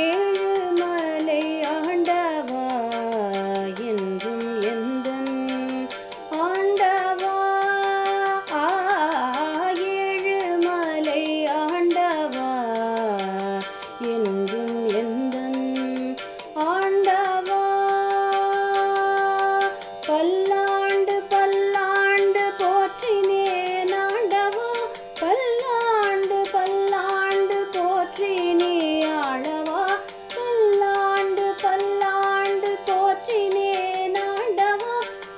ஏழுமலை ஆண்டவா என்றும் எந்தன் ஆண்டவா. ஏழுமலை ஆண்டவா என்றும் எந்தன் ஆண்டவா. பல்லாண்டு பல்லாண்டு போற்றினேன் ஆண்டவா, பல்லாண்டு பல்லாண்டு போற்றினே ஆளவா. பல்லாண்டு பல்லாண்டு போற்றினேன் ஆண்டவா,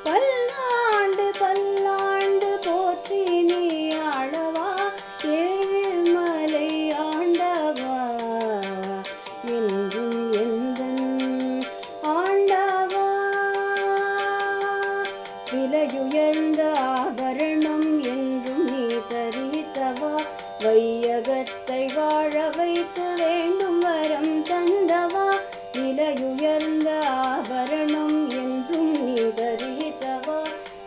பல்லாண்டு பல்லாண்டு போற்றினே ஆளவா. ஏழுமலை ஆண்டவா என்றும் எந்தன் ஆண்டவா. விலையுயர்ந்த ஆபரணம் என்றும் நீ தரித்தவா, வையகத்தை வாழ வைத்து வேண்டும் வரம் தந்தவா. விலையுயர்ந்த ஆபரணம் என்றும் நீ தரித்தவா,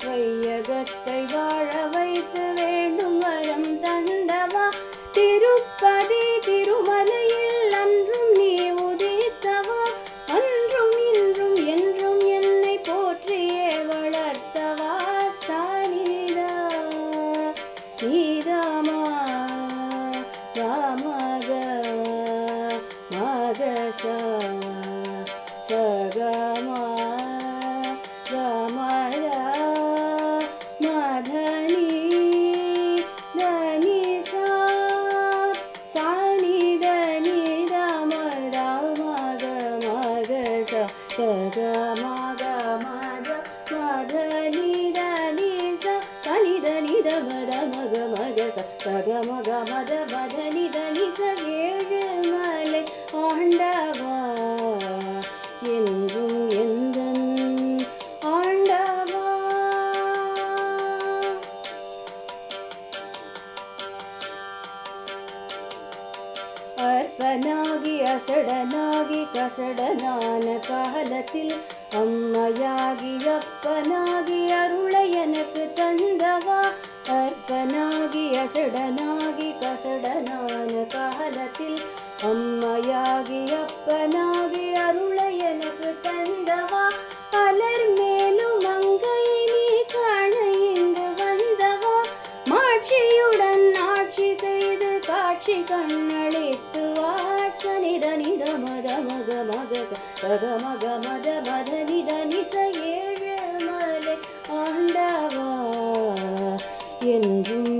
வையகத்தை வாழ வைத்து வேண்டும் வரம் தந்தவா. திருப்பதி திருமலையில் அன்றும் நீ உதித்தவா, அன்றும் இன்றும் என்றும் என்னை போற்றியே வளர்த்தவா. சானிதா நீதாமா ராமக மகச சகமா ரமர மதனி தனி சாணி தனி ரம ராமக மகச சகமக மத மதனி தனி சனி தனி ரம மக மகச சகமக மத மதனி தனி ச. ஏழுமலை ஆண்டவா என்றும் எந்தன் ஆண்டவா. அற்பனாகி அசடனாகி கசடனான காலத்தில் அம்மையாகி அப்பனாகி அருளை எனக்கு தந்தவா. அற்பனாகி அசடனாகி கசடனான காலத்தில் அம்மையாகி அப்பனாகி அருளை எனக்கு தந்தவா. அலர் மேலும் அங்கை நீ காண இங்கு வந்தவா, மாட்சியுடன் ஆட்சி செய்து காட்சி கண்ணளித்து வாசனித நித மத மக மகச சக மக மத மத நித நிச. ஏழுமலை ஆண்டவா என்றும்